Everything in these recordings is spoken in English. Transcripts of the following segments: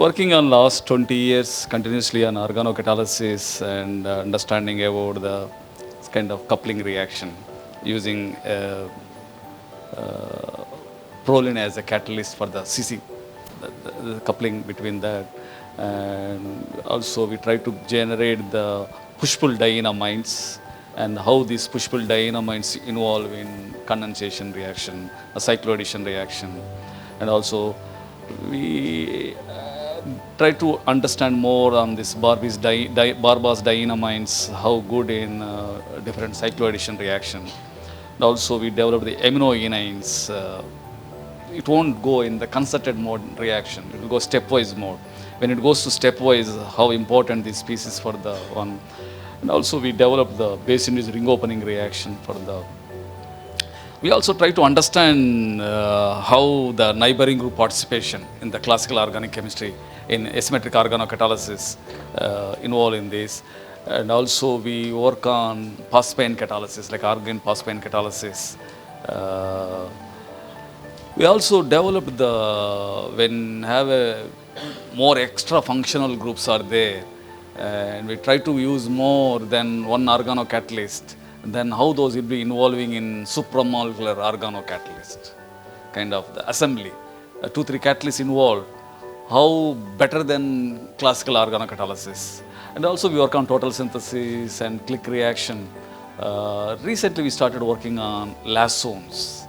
working on last 20 years continuously on organocatalysis and understanding about the kind of coupling reaction using proline as a catalyst for the CC, the coupling between that. And also we try to generate the push-pull dienamides and how these push-pull dienamides involve in condensation reaction, a cycloaddition reaction. And also we try to understand more on this Barb's dienamides, how good in different cycloaddition reaction. And also we developed the amino enines. It won't go in the concerted mode reaction, it will go stepwise mode. When it goes to stepwise, how important this piece is for the one. And also we developed the base-induced ring opening reaction for the. We also try to understand how the neighboring group participation in the classical organic chemistry in asymmetric organocatalysis involved in this. And also we work on phosphine catalysis, like argon phosphine catalysis. We also developed when have a more extra functional groups are there, and we try to use more than one organocatalyst, then how those will be involving in supramolecular organocatalyst, kind of the assembly, 2-3 catalysts involved, how better than classical organocatalysis. And also we work on total synthesis and click reaction. Recently we started working on lasones.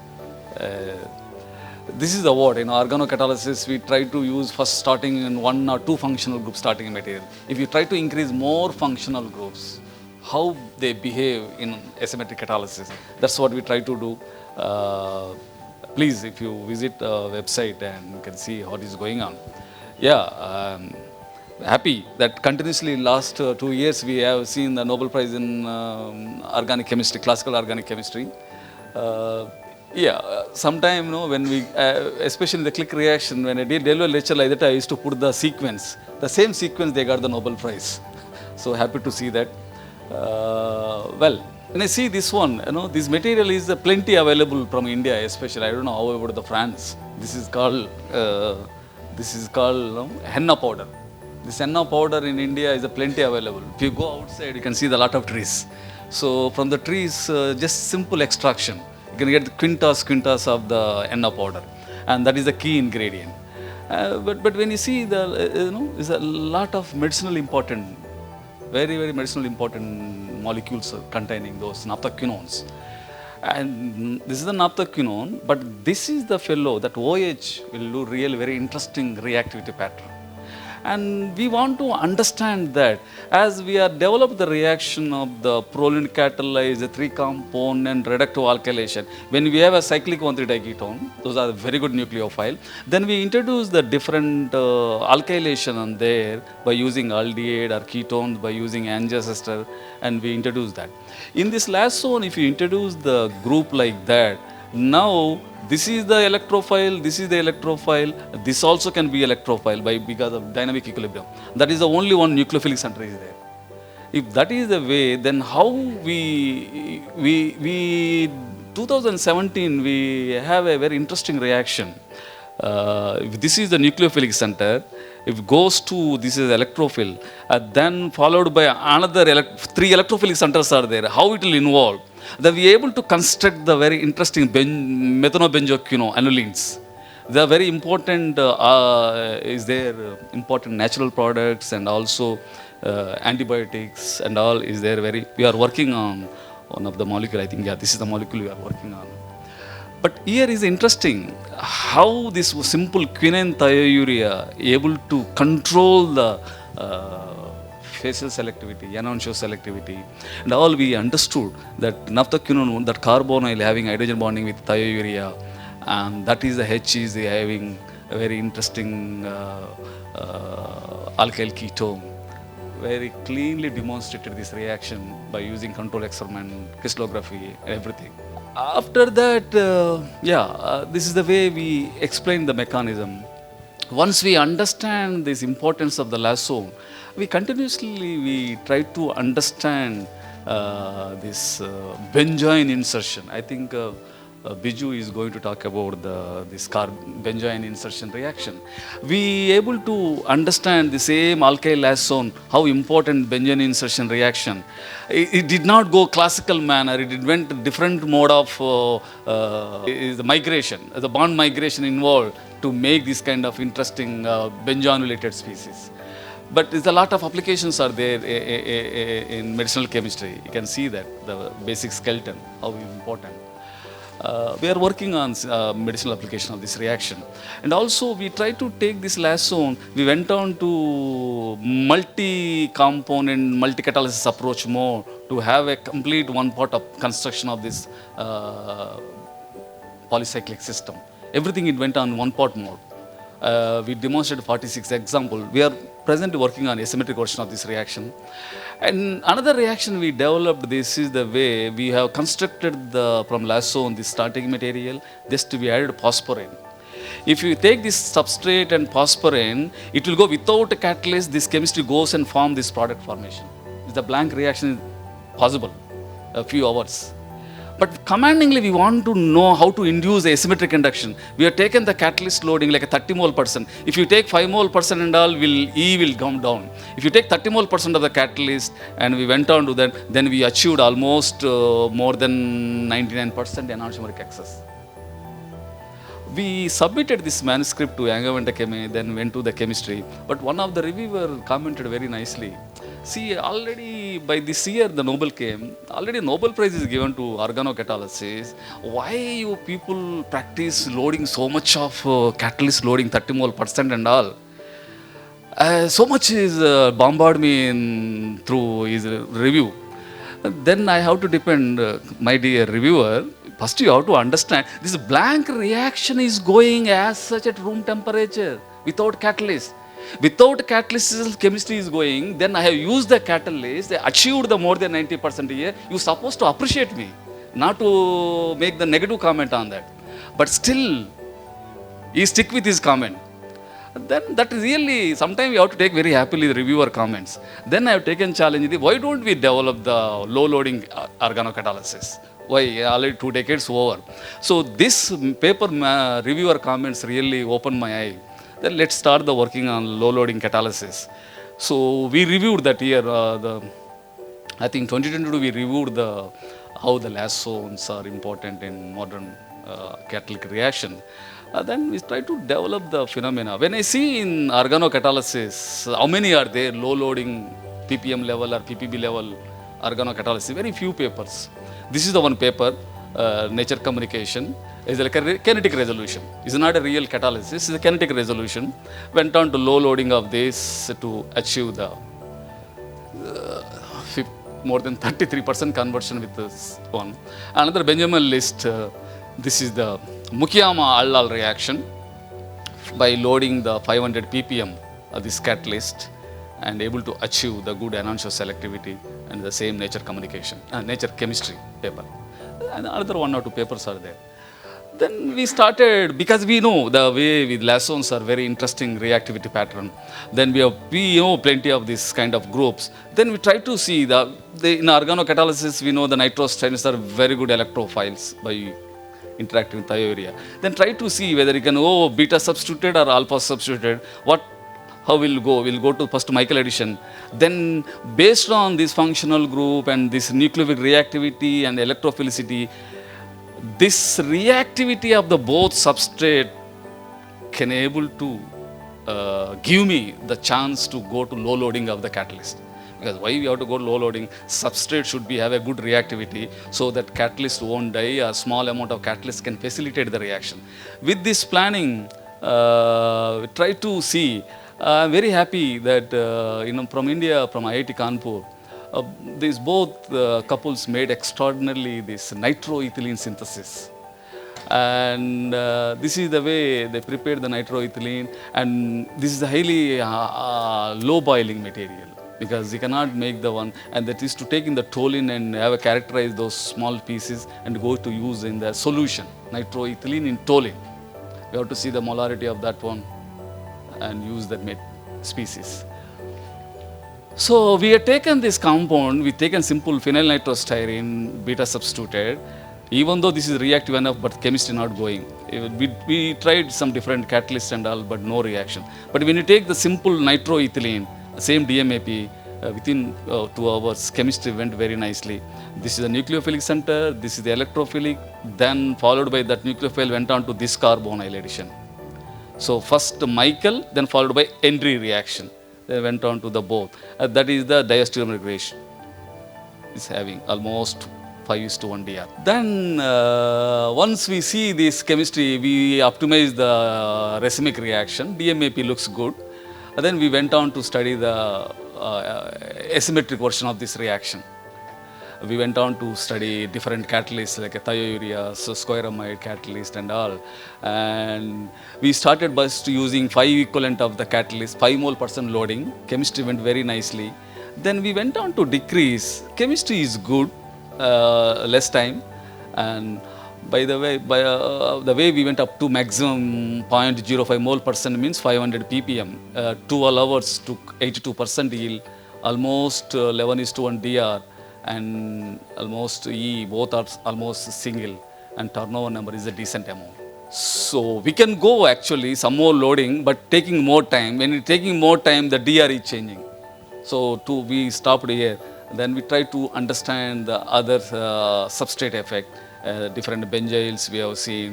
This is the word, organocatalysis, we try to use first starting in 1 or 2 functional group starting material. If you try to increase more functional groups, how they behave in asymmetric catalysis, that's what we try to do. Please, if you visit the website and you can see what is going on. Yeah, happy that continuously last 2 years we have seen the Nobel Prize in organic chemistry, classical organic chemistry. Sometime, when we, especially in the click reaction, when I did Delaware lecture like that, I used to put the sequence. The same sequence they got the Nobel Prize. So happy to see that. When I see this one, this material is plenty available from India, especially. I don't know how about the France. This is called henna powder. This henna powder in India is plenty available. If you go outside, you can see the lot of trees. So from the trees, just simple extraction. You can get the quintas of the henna powder, and that is the key ingredient. But when you see there's a lot of medicinal important, very, very medicinal important molecules containing those naphthoquinones. And this is the naphthoquinone, but this is the fellow that OH will do really very interesting reactivity pattern. And we want to understand that as we are developed the reaction of the proline catalyzed 3-component reductive alkylation, when we have a cyclic 1,3-diketone, those are very good nucleophile, then we introduce the different alkylation on there by using aldehyde or ketones, by using angious ester, and we introduce that. In this last zone, if you introduce the group like that, now this is the electrophile, this is the electrophile, this also can be electrophile because of dynamic equilibrium. That is the only one nucleophilic center is there. If that is the way, then how we 2017 we have a very interesting reaction. If this is the nucleophilic center, if it goes to this is electrophile, then followed by another 3 electrophilic centers are there, how it will involve? Then we are able to construct the very interesting methanobenzoquinone annulines. They are very important, important natural products and also antibiotics and all is there we are working on one of the molecule, I think, this is the molecule we are working on. But here is interesting how this simple quinine thiourea able to control the facial selectivity, enantiomer selectivity, and all we understood that naphthoquinone, that carbonyl having hydrogen bonding with thiourea, and that is the H is having a very interesting alkyl ketone. Very cleanly demonstrated this reaction by using control experiment, crystallography, everything. After that, this is the way we explain the mechanism. Once we understand this importance of the lasso, we continuously try to understand this benzoin insertion. I think Biju is going to talk about this benzoyne insertion reaction. We able to understand the same alkyl acetone, how important benzoyne insertion reaction. It did not go classical manner. It went different mode of the migration, the bond migration involved to make this kind of interesting benzoyne-related species. But there's a lot of applications are there in medicinal chemistry. You can see that the basic skeleton, how important. We are working on medicinal application of this reaction. And also we try to take this lactone, we went on to multi-component, multi-catalysis approach more to have a complete one part of construction of this polycyclic system. Everything it went on one part mode. We demonstrated 46 examples. We are presently working on asymmetric version of this reaction. And another reaction we developed, this is the way we have constructed from lactone the starting material, just to be added phosphorine. If you take this substrate and phosphorine, it will go without a catalyst, this chemistry goes and form this product formation. The blank reaction is possible, a few hours. But commandingly, we want to know how to induce asymmetric induction. We have taken the catalyst loading like a 30 mole %. If you take 5 mole % and all, E will come down. If you take 30 mole % of the catalyst and we went on to that, then we achieved almost more than 99% enantiomeric excess. We submitted this manuscript to Angavanta Chemi, then went to the chemistry. But one of the reviewer commented very nicely. See, already by this year the Nobel came, already Nobel Prize is given to organocatalysis. Why you people practice loading so much of catalyst loading 30 mole % and all? So much is bombard me through his review. Then I have to depend, my dear reviewer, first you have to understand this blank reaction is going as such at room temperature without catalyst. Without catalysis, chemistry is going, then I have used the catalyst, I achieved the more than 90% here. You're supposed to appreciate me, not to make the negative comment on that. But still, he stick with his comment. Then that really, sometimes we have to take very happily the reviewer comments. Then I have taken challenge, why don't we develop the low loading organocatalysis? Why? Already 2 decades over. So this paper reviewer comments really opened my eye. Then let's start the working on low loading catalysis. So we reviewed that year, I think 2022 we reviewed how the lastones are important in modern catalytic reaction. Then we try to develop the phenomena. When I see in organocatalysis, how many are there low loading ppm level or ppb level organocatalysis? Very few papers. This is the one paper, Nature Communication. It's like a kinetic resolution. It's not a real catalysis, it's a kinetic resolution. Went on to low loading of this to achieve the more than 33% conversion with this one. Another Benjamin list, this is the Mukiyama-Allal reaction by loading the 500 ppm of this catalyst and able to achieve the good enantiomer selectivity and the same Nature Communication, Nature Chemistry paper. And another 1 or 2 papers are there. Then we started, because we know the way with lastones are very interesting reactivity pattern. Then we know plenty of this kind of groups. Then we try to see in organocatalysis, we know the nitrostrains are very good electrophiles by interacting with thiourea. Then try to see whether you can beta substituted or alpha substituted. How we'll go? We'll go to first Michael addition. Then based on this functional group and this nucleophilic reactivity and electrophilicity, this reactivity of the both substrate can able to give me the chance to go to low loading of the catalyst. Because why we have to go to low loading? Substrate should have a good reactivity so that catalyst won't die. A small amount of catalyst can facilitate the reaction. With this planning, try to see. I'm very happy that from India, from IIT Kanpur, these both couples made extraordinarily this nitroethylene synthesis. And this is the way they prepared the nitroethylene, and this is a highly low boiling material, because you cannot make the one, and that is to take in the toluene and have characterize those small pieces and go to use in the solution, nitroethylene in toluene. We have to see the molarity of that one and use that species. So we have taken this compound, we've taken simple phenyl nitrostyrene, beta substituted, Even though this is reactive enough, but chemistry not going. We tried some different catalysts and all, but no reaction. But when you take the simple nitroethylene, same DMAP, within 2 hours, chemistry went very nicely. This is the nucleophilic center, this is the electrophilic, then followed by that nucleophile went on to this carbonyl addition. So first Michael, then followed by Henry reaction. They went on to the both. That is the diastereomer ratio. Is having almost 5:1 DR. Then once we see this chemistry, we optimize the racemic reaction. DMAP looks good. And then we went on to study the asymmetric version of this reaction. We went on to study different catalysts like thiourea, scoramide catalyst and all. And we started by using 5 equivalent of the catalyst, 5 mole% loading. Chemistry went very nicely. Then we went on to decrease. Chemistry is good, less time. And by the way we went up to maximum 0.05 mole% means 500 ppm. 12 hours took 82% yield, almost 11:1 DR, and almost E, both are almost single, and turnover number is a decent amount. So we can go actually some more loading, but taking more time. When you're taking more time, the DR is changing. So we stopped here. Then we try to understand the other substrate effect, different benzyls we have seen.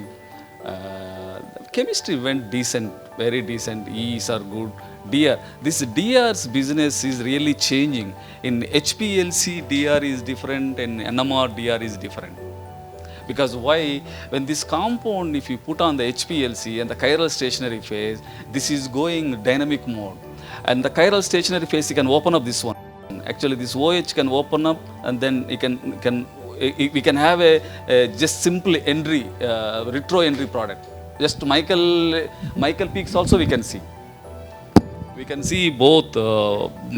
Chemistry went decent, very decent. E's are good. DR, this DR's business is really changing. In HPLC, DR is different, and NMR DR is different. Because why? When this compound, if you put on the HPLC and the chiral stationary phase, this is going dynamic mode. And the chiral stationary phase, you can open up this one. Actually, this OH can open up, and then we can have a just simple Henry, retro Henry product. Just Michael peaks also we can see. We can see both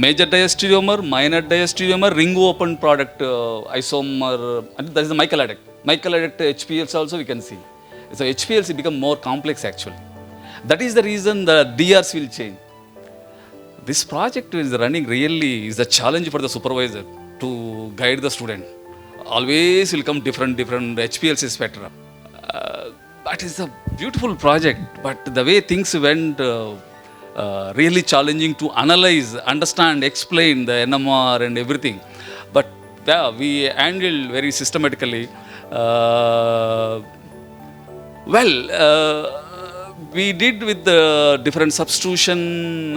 major diastereomer, minor diastereomer, ring open product isomer, and that is the Michael-addict. Michael-addict HPLC also we can see. So HPLC become more complex actually. That is the reason the DRs will change. This project is running really is a challenge for the supervisor to guide the student. Always will come different HPLC spectra. That is a beautiful project, but the way things went, really challenging to analyze, understand, explain the NMR and everything. But yeah, we handled very systematically. We did with the different substitution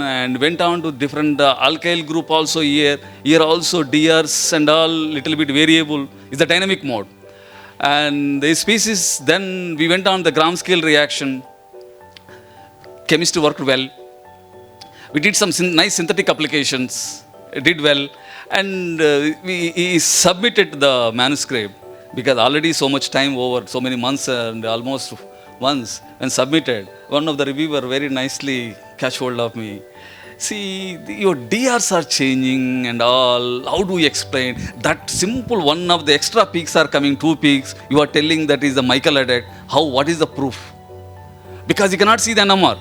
and went on to different alkyl group also here. Here also DRs and all little bit variable is the dynamic mode. And the species, then we went on the gram scale reaction. Chemistry worked well. We did some nice synthetic applications, did well, and we submitted the manuscript because already so much time over, so many months and almost once when submitted, one of the reviewer very nicely catch hold of me. See, your DRs are changing and all. How do you explain that simple one of the extra peaks are coming, 2 peaks? You are telling that is the Michael-addict. How? What is the proof? Because you cannot see the NMR.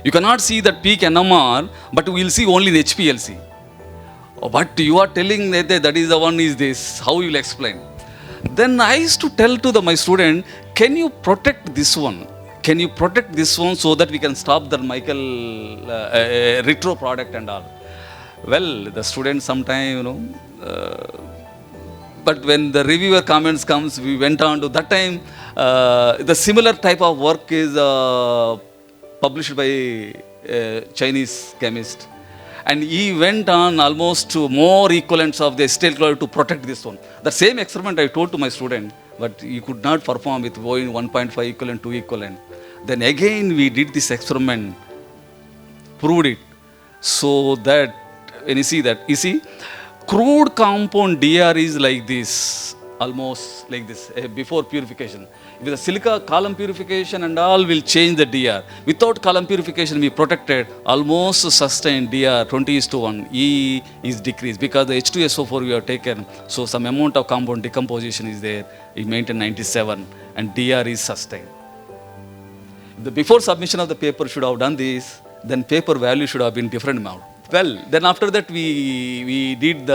You cannot see that peak NMR, but we will see only the HPLC. But you are telling that is the one is this. How you will explain? Then I used to tell to my student, can you protect this one? Can you protect this one so that we can stop the Michael retro product and all? Well, the student sometime, but when the reviewer comments comes, we went on to that time, the similar type of work is published by Chinese chemist. And he went on almost to more equivalents of the acetyl chloride to protect this one. The same experiment I told to my student, but he could not perform with 1.5 equivalent, 2 equivalent. Then again we did this experiment, proved it. So that when you see that, crude compound DR is like this, almost like this, before purification. With the silica column purification and all will change the DR. Without column purification we protected, almost sustained DR 20:1. E is decreased because the H2SO4 we have taken. So some amount of compound decomposition is there. We maintain 97 and DR is sustained. The before submission of the paper should have done this, then paper value should have been different amount. Well, then after that we did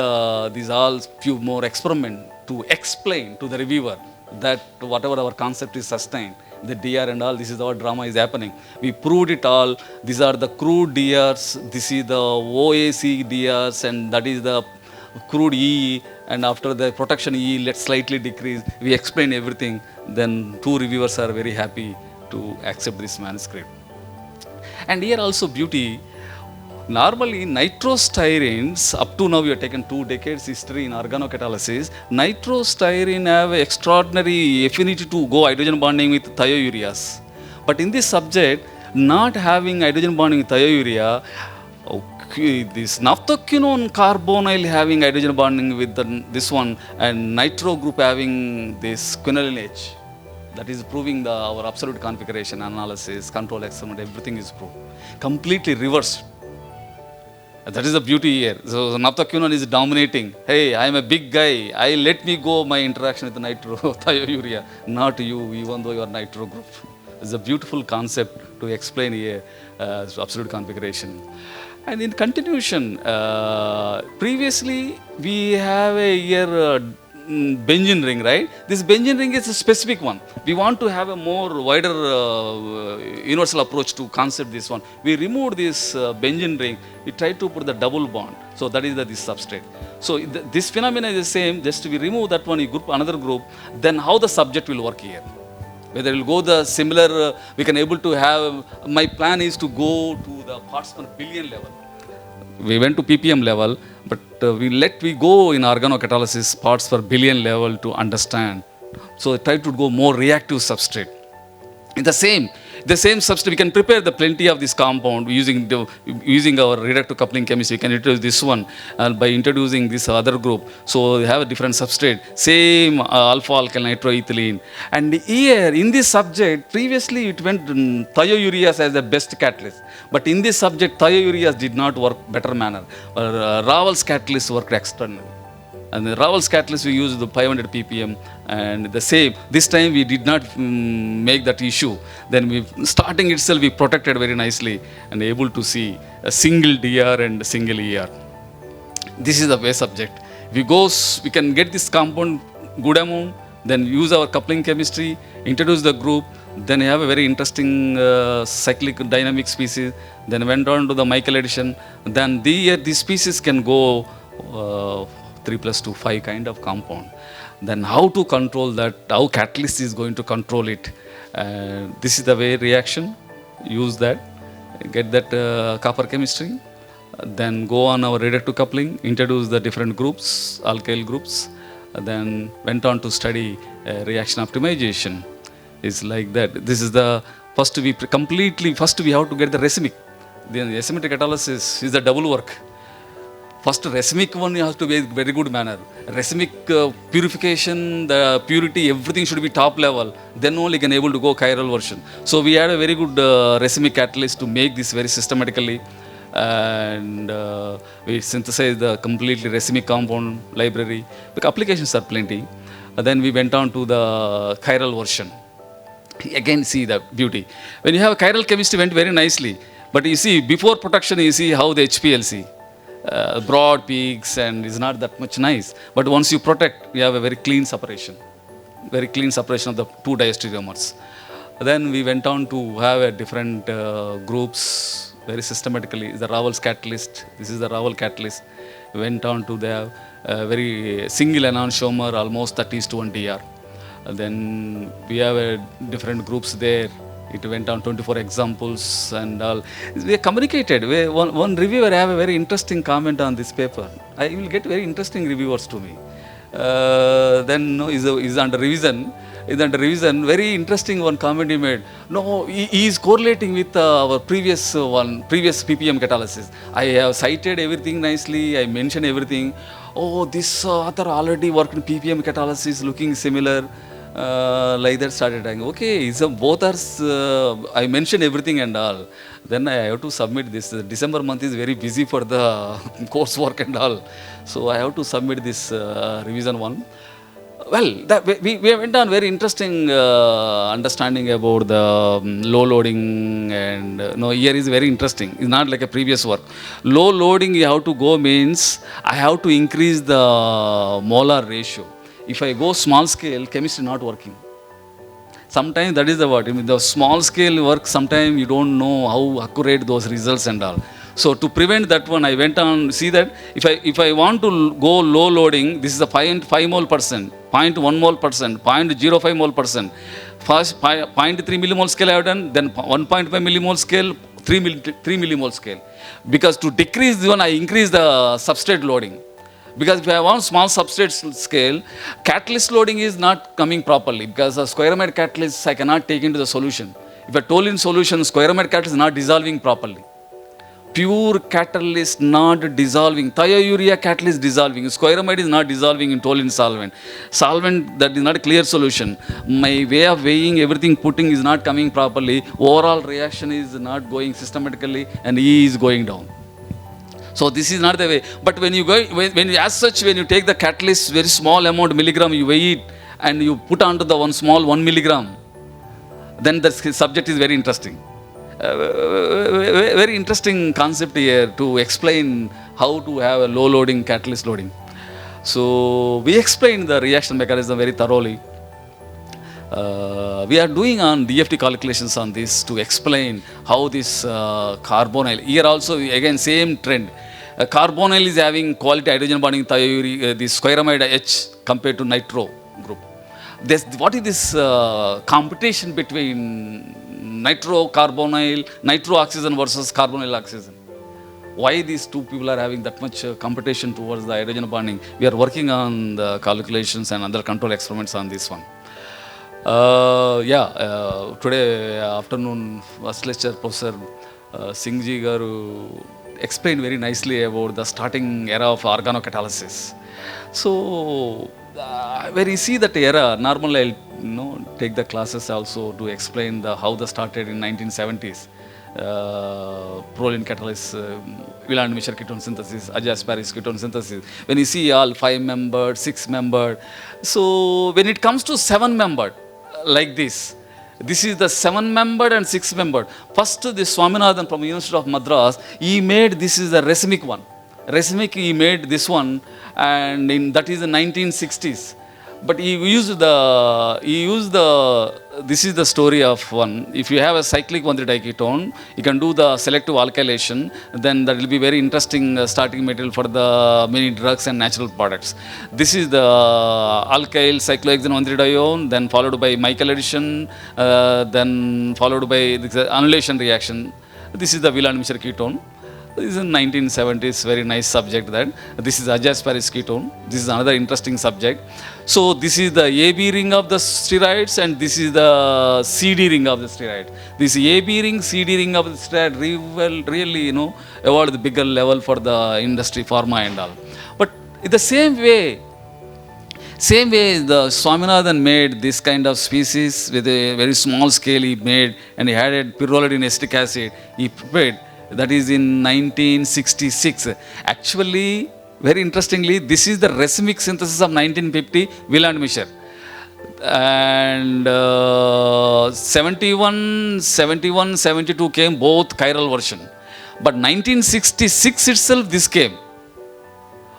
these all few more experiment to explain to the reviewer that whatever our concept is sustained. The DR and all, this is our drama is happening. We proved it all. These are the crude DRs, this is the OAC DRs, and that is the crude E, and after the protection E, let's slightly decrease. We explain everything. Then 2 reviewers are very happy to accept this manuscript. And here also beauty. Normally, nitrostyrene, up to now we have taken 2 decades history in organocatalysis. Nitrostyrene have extraordinary affinity to go hydrogen bonding with thioureas. But in this subject, not having hydrogen bonding with thiourea, okay, this naphthoquinone carbonyl having hydrogen bonding with this one, and nitro group having this quinoline H. That is proving our absolute configuration analysis, control experiment, everything is proved. Completely reversed. That is the beauty here. So naphthoquinone is dominating. Hey, I am a big guy. Let me go my interaction with the nitro thiourea, not you, even though you are nitro group. It's a beautiful concept to explain here, absolute configuration. And in continuation, previously we have a here benzene ring, right? This benzene ring is a specific one. We want to have a more wider universal approach to concept this one. We removed this benzene ring. We tried to put the double bond. So that is this substrate. So this phenomenon is the same. Just we remove that one, you group another group. Then how the subject will work here? Whether it will go the similar, we can able to have. My plan is to go to the parts per billion level. We went to ppm level, but we go in organocatalysis parts per billion level to understand. So I try to go more reactive substrate. In the same substrate, we can prepare the plenty of this compound using our reductive coupling chemistry. We can introduce this one by introducing this other group. So we have a different substrate, same alpha alkyl nitroethylene. And here in this subject, previously it went thioureas as the best catalyst. But in this subject, thioureas did not work better manner. Raval's catalyst worked externally. And the Raval's catalyst, we used the 500 ppm, and the same. This time we did not make that issue. Then starting itself, we protected very nicely and able to see a single DR and a single ER. This is the base subject. We can get this compound good amount, then use our coupling chemistry, introduce the group, then you have a very interesting cyclic dynamic species, then went on to the Michael addition. Then these species can go 3+2, 5 kind of compound. Then how to control that, how catalyst is going to control it. This is the way reaction, use that, get that copper chemistry, then go on our reductive coupling, introduce the different groups, alkyl groups, then went on to study reaction optimization. It's like that. This is the first we have to get the racemic. The asymmetric catalysis is the double work. First racemic one you have to be very good manner. Racemic purification, the purity, everything should be top level. Then only can able to go chiral version. So we had a very good racemic catalyst to make this very systematically. And we synthesized the completely racemic compound library. The applications are plenty. Then we went on to the chiral version. Again, see the beauty. When you have chiral chemistry, went very nicely. But you see, before production, you see how the HPLC. Broad peaks and is not that much nice. But once you protect, you have a very clean separation of the 2 diastereomers. Then we went on to have a different groups very systematically. The Raval's catalyst, this is the Raval catalyst. We went on to the very single enantiomer, almost 30:1 DR. Then we have different groups there. It went on 24 examples and all. We communicated. One reviewer have a very interesting comment on this paper. I will get very interesting reviewers to me. Then is under revision. Very interesting one comment he made. No, he is correlating with our previous ppm catalysis. I have cited everything nicely. I mentioned everything. Oh, this author already worked in ppm catalysis, looking similar. Like that started saying, okay, so both are, I mentioned everything and all. Then I have to submit this. December month is very busy for the coursework and all. So I have to submit this revision one. Well, we went on very interesting understanding about the low loading and here is very interesting. It's not like a previous work. Low loading you have to go means I have to increase the molar ratio. If I go small scale, chemistry not working. Sometimes that is the word. I mean, the small scale work, sometimes you don't know how accurate those results and all. So to prevent that one, I went on see that if I want to go low loading, this is a 5 mole percent, 0.1 mole percent, 0.05 mole percent. First 0.3 millimole scale I have done, then 1.5 millimole scale, 3 millimole scale. Because to decrease this one, I increase the substrate loading. Because if I want small substrate scale, catalyst loading is not coming properly because the squaramide catalyst I cannot take into the solution. If a toluene solution, squaramide catalyst is not dissolving properly. Pure catalyst not dissolving. Thiourea catalyst dissolving. Squaramide is not dissolving in toluene solvent. Solvent that is not a clear solution. My way of weighing everything, putting is not coming properly. Overall reaction is not going systematically and E is going down. So this is not the way. But when you go, when you, as such, when you take the catalyst, very small amount milligram, you weigh it and you put onto the 1 milligram, then the subject is very interesting. Very interesting concept here to explain how to have a low loading catalyst loading. So we explained the reaction mechanism very thoroughly. We are doing on DFT calculations on this to explain how this carbonyl, here also again same trend. Carbonyl is having quality hydrogen bonding thiourea, the squaramide H compared to nitro group. What is this competition between nitro oxygen versus carbonyl oxygen? Why these two people are having that much competition towards the hydrogen bonding? We are working on the calculations and other control experiments on this one. Today afternoon, first lecture, Professor Singhji Garu explained very nicely about the starting era of organocatalysis. So, when you see that era, normally I'll take the classes also to explain how they started in 1970s. Proline catalysis, Vignan ketone synthesis, Asymmetric ketone synthesis. When you see all 5-membered, 6-membered, so when it comes to 7-membered, like this is the 7-membered and 6-membered. First, the Swaminathan from University of Madras, he made this is the racemic one. Racemic, he made this one, and that is the 1960s. But he used this is the story of one. If you have a cyclic 1,3-diketone, you can do the selective alkylation, then that will be very interesting starting material for the many drugs and natural products. This is the alkyl cyclohexane 1,3-dione, then followed by Michael addition, then followed by the annulation reaction. This is the Vignan ketone. This is in 1970s, very nice subject that. This is Asymmetric ketone. This is another interesting subject. So this is the AB ring of the steroids and this is the CD ring of the steroid. This AB ring, CD ring of the steroid really, award the bigger level for the industry, pharma and all. But in the same way the Swaminathan made this kind of species with a very small scale he made, and he added pyrrolidine acetic acid, he prepared. That is in 1966. Actually, very interestingly, this is the racemic synthesis of 1950, Vignan. And 71, 72 came both chiral version. But 1966 itself, this came.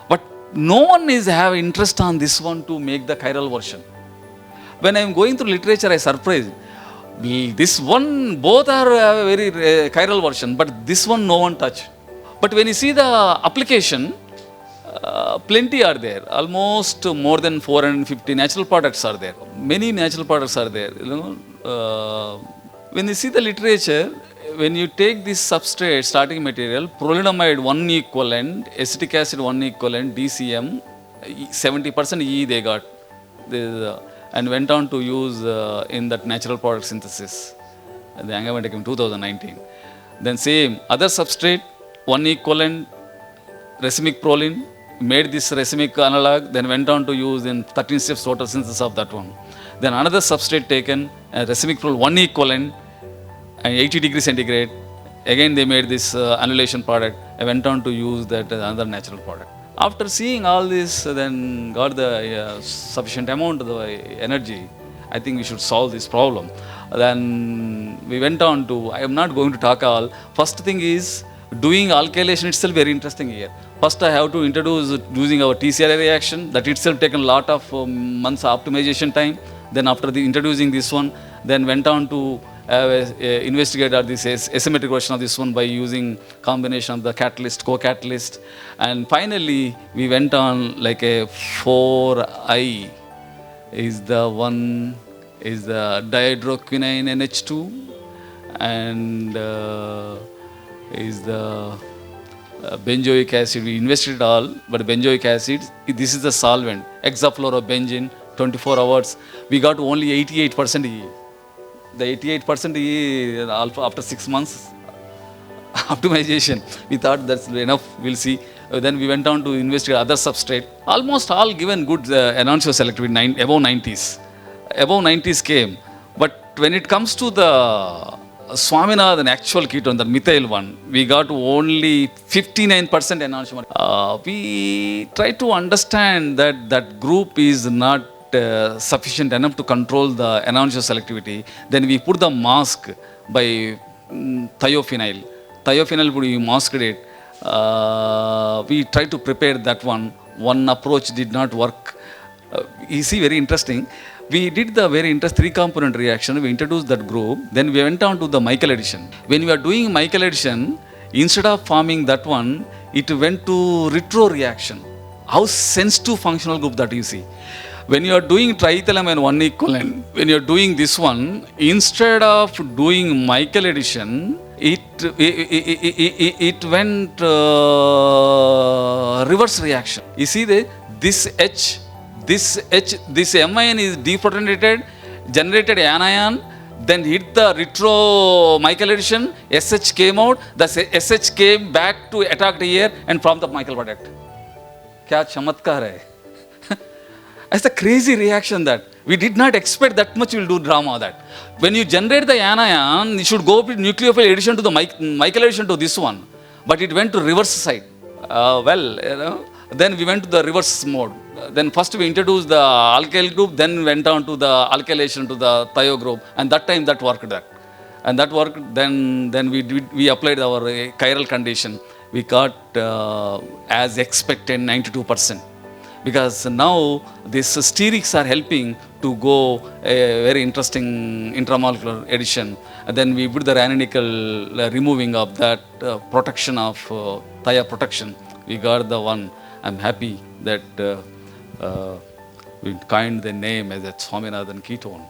But no one is have interest on this one to make the chiral version. When I am going through literature, I surprised. This one, both are a very chiral version, but this one no one touched. But when you see the application, plenty are there. Almost more than 450 natural products are there. Many natural products are there. When you see the literature, when you take this substrate starting material, prolinamide 1 equivalent, acetic acid 1 equivalent, DCM, 70% E they got. And went on to use in that natural product synthesis, the Angamatic in 2019. Then same, other substrate, 1 equivalent, racemic proline, made this racemic analog, then went on to use in 13 steps total synthesis of that one. Then another substrate taken, racemic proline, 1 equivalent, and 80 degrees centigrade. Again they made this annulation product, and went on to use that another natural product. After seeing all this, then got the sufficient amount of the energy, I think we should solve this problem. Then we went on to, I am not going to talk all. First thing is, doing alkylation itself very interesting here. First, I have to introduce using our TCRA reaction. That itself taken a lot of months optimization time. Then after introducing this one, then went on to investigate this asymmetric version of this one by using combination of the catalyst, co-catalyst. And finally, we went on like a 4I is the one is the dihydroquinone NH2 and is the benzoic acid. We investigated all, but benzoic acid, this is the solvent, hexafluorobenzene, 24 hours. We got only 88% E. The 88% E alpha after 6 months optimization. We thought that's enough, we'll see. Then we went on to investigate other substrate. Almost all given good enantiomer selectivity, above 90s. Above 90s came. But when it comes to the Swaminathan actual ketone, the methyl one, we got only 59% enantiomer. We try to understand that that group is not sufficient enough to control the enantiomer selectivity. Then we put the mask by thiophenyl. Thiophenyl we masked it. We tried to prepare that one. One approach did not work. You see, very interesting. We did the very interesting 3-component reaction. We introduced that group. Then we went on to the Michael addition. When we are doing Michael addition, instead of forming that one, it went to retro reaction. How sensitive functional group that you see. When you are doing triethylamine 1 equivalent, when you are doing this one, instead of doing Michael addition, it went reverse reaction. You see this MIN is deprotonated, generated anion, then hit the retro Michael addition, SH came out, the SH came back to attack the air and form the Michael product. Kya chamatkar hai. It's a crazy reaction that we did not expect that much will do drama that. When you generate the anion, you should go with nucleophile addition to the Michael addition to this one, but it went to reverse side. Then we went to the reverse mode. Then first we introduced the alkyl group, then went on to the alkylation to the thio group, and that time that worked that. And that worked, then we applied our chiral condition. We got as expected 92%. Because now these sterics are helping to go a very interesting intramolecular addition. And then we put the raninical removing of that protection of thia protection. We got the one. I'm happy that we coined the name as a Swaminathan ketone.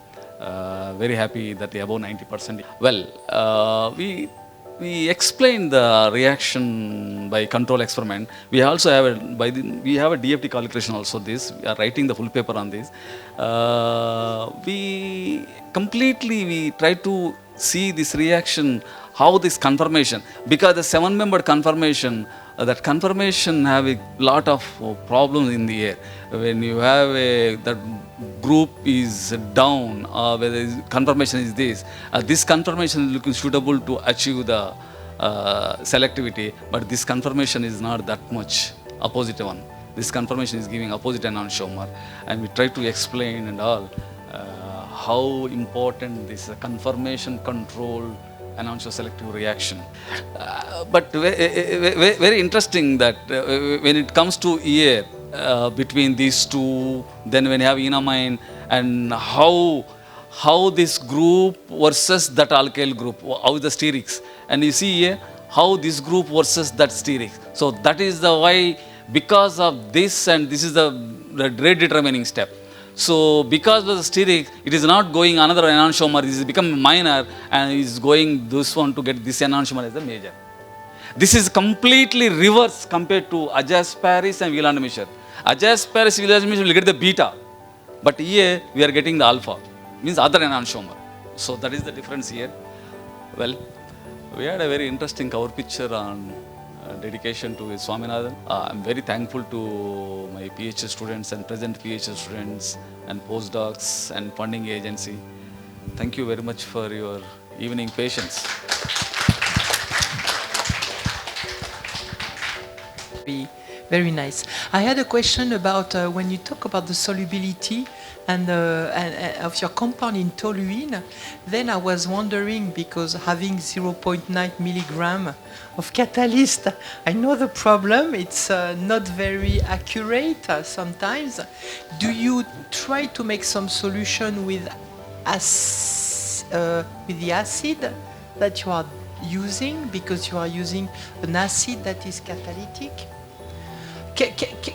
Very happy that the above 90%. Well, we explained the reaction by control experiment. We also have we have a DFT calculation also this. We are writing the full paper on this. We try to see this reaction, how this conformation, because the 7-membered conformation, that conformation have a lot of problems in the air. When you have that group is down, whether conformation is this conformation is looking suitable to achieve the selectivity, but this conformation is not that much opposite one. This conformation is giving opposite enantiomer, and we try to explain and all how important this conformation control enantiomer selective reaction. But very interesting that when it comes to air between these two, then when you have enamine and how this group versus that alkyl group, how the sterics, and you see here how this group versus that sterics. So that is the why, because of this, and this is the rate determining step. So because of the steric, it is not going another enantiomer, it is becoming minor and is going this one to get this enantiomer as a major. This is completely reverse compared to Ajas-Paris and Vignan-Michel. Ajas-Paris, Vignan-Michel will get the beta, but here we are getting the alpha, means other enantiomer. So that is the difference here. Well, we had a very interesting cover picture on dedication to Swaminathan. I'm very thankful to my PhD students and present PhD students and postdocs and funding agency. Thank you very much for your evening patience. Very nice. I had a question about when you talk about the solubility, and of your compound in toluene, then I was wondering, because having 0.9 milligram of catalyst, I know the problem, it's not very accurate sometimes. Do you try to make some solution with the acid that you are using, because you are using an acid that is catalytic?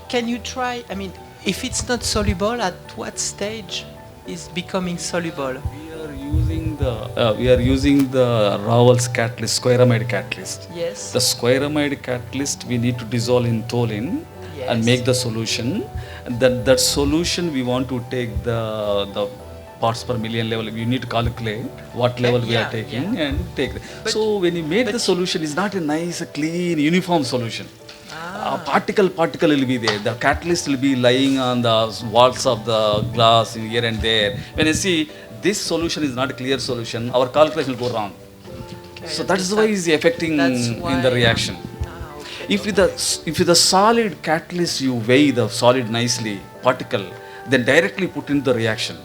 Can you try, I mean, if it's not soluble, at what stage is becoming soluble? We are using the Raoult's catalyst, squaramide catalyst. Yes. The squaramide catalyst we need to dissolve in toluene, Yes. and make the solution. And that solution we want to take the parts per million level. We need to calculate what level we are taking and take. So when you make the solution, it's not a nice, clean, uniform solution. Particle will be there. The catalyst will be lying on the walls of the glass here and there. When you see this solution is not a clear solution, our calculation will go wrong. Okay, So that is why it's affecting in the reaction. Okay. If with the solid catalyst you weigh the solid nicely, particle, then directly put in the reaction.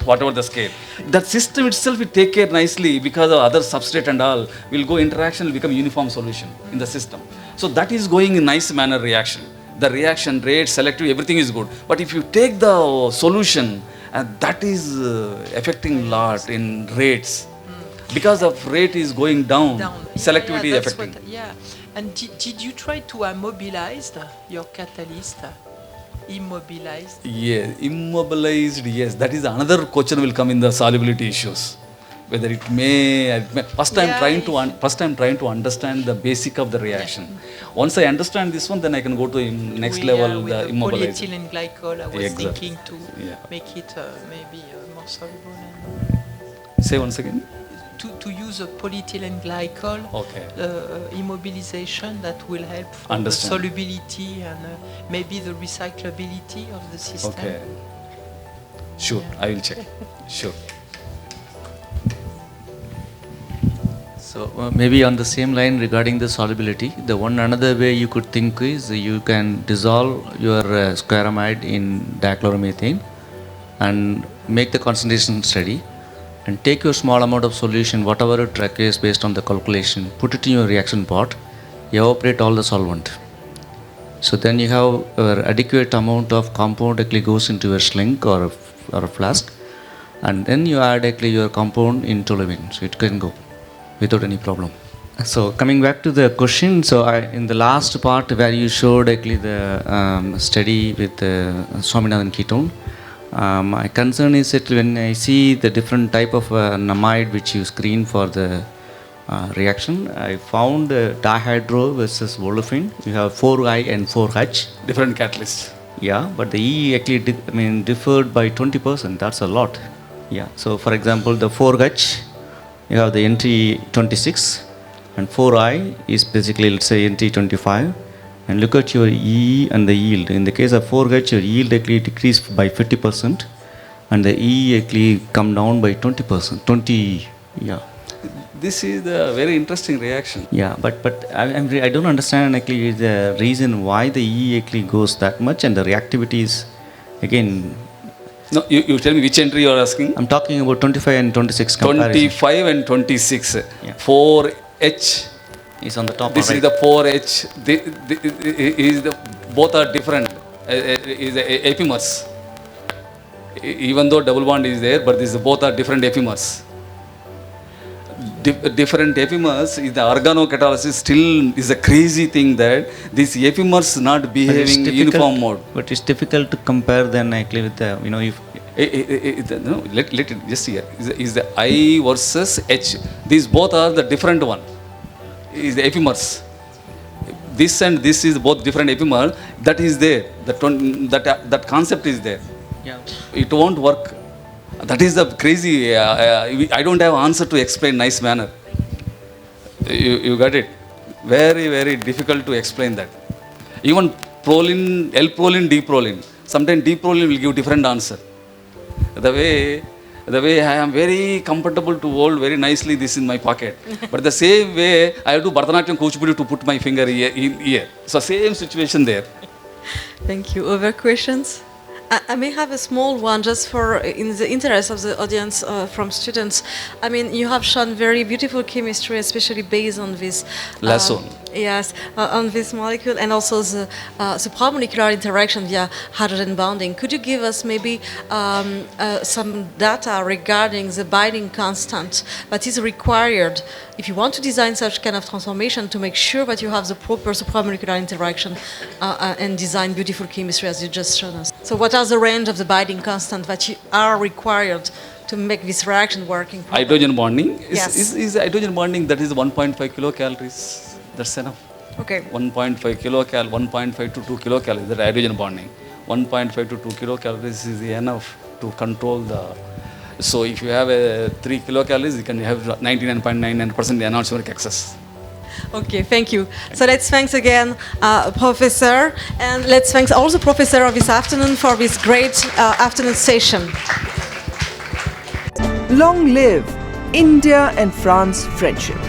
Whatever the scale, that system itself will take care nicely, because of other substrate and all will go interaction, will become uniform solution in the system. So that is going in nice manner reaction. The reaction rate, selective, everything is good. But if you take the solution, that is affecting lot in rates. Because of rate is going down, selectivity is affecting. And did you try to immobilize your catalyst? Immobilized? Yeah, immobilized, yes. That is another question will come in the solubility issues. Whether it may first I'm trying to understand the basic of the reaction. Once I understand this one, then I can go to next level, the immobilized. Polyethylene glycol, I was thinking to make it maybe more soluble. Say once again. To use a polyethylene glycol immobilization that will help for the solubility and maybe the recyclability of the system. Okay. Sure, I will check. Sure. So maybe on the same line regarding the solubility, the one another way you could think is you can dissolve your squaramide in dichloromethane and make the concentration steady, and take your small amount of solution, whatever it requires based on the calculation, put it in your reaction pot, evaporate all the solvent. So then you have adequate amount of compound actually goes into your sling or a flask, and then you add actually your compound in toluene, so it can go without any problem. So coming back to the question, so in the last part where you showed actually the study with the Swaminathan ketone, my concern is that when I see the different type of amide which you screen for the reaction, I found dihydro versus olefin. You have 4I and 4H. Different catalysts. Yeah, but the E actually differed by 20%. That's a lot. Yeah. So for example, the 4H, you have the NT26, and 4I is basically, let's say, NT25. And look at your E and the yield. In the case of 4H, your yield actually decreased by 50%, and the E actually come down by 20%. 20, yeah. This is a very interesting reaction. Yeah, but I don't understand actually the reason why the E actually goes that much, and the reactivity is again. No, you tell me which entry you are asking. I'm talking about 25 and 26 comparison. 25 and 26. Yeah. 4H. Is on the top. This is the 4H. Both are different. Is epimers. Even though double bond is there, but both are different epimers. Different epimers is the organo catalysis. Still is a crazy thing that these epimers not behaving uniform mode. But it's difficult to compare then actually with the if. No, let it just here. Is the I versus H. These both are the different one. Is the epimers. This and this is both different epimer. That is there. That concept is there. Yeah. It won't work. That is the crazy. I don't have answer to explain nice manner. You got it. Very, very difficult to explain that. Even proline, L-proline, D-proline. Sometimes D-proline will give different answer. The way I am very comfortable to hold very nicely this in my pocket. But the same way I have to Bharatanatyam Kuchipudi to put my finger here. So same situation there. Thank you. Other questions? I may have a small one just for in the interest of the audience from students. I mean, you have shown very beautiful chemistry, especially based on this Lasso. Yes, on this molecule, and also the supramolecular interaction via hydrogen bonding. Could you give us maybe some data regarding the binding constant that is required if you want to design such kind of transformation to make sure that you have the proper supramolecular interaction and design beautiful chemistry as you just showed us? So what are the range of the binding constant that you are required to make this reaction working properly? Hydrogen bonding Yes. is hydrogen bonding that is 1.5 kilocalories. That's enough. Okay. 1.5 kilocalories, 1.5 to 2 kilocalories, that hydrogen bonding. 1.5 to 2 kilocalories is enough to control the. So if you have a 3 kilocalories, you can have 99.99% enantiomeric excess. Okay, thank you. So let's thanks again, Professor, and let's thanks also Professor of this afternoon for this great afternoon session. Long live India and France friendship.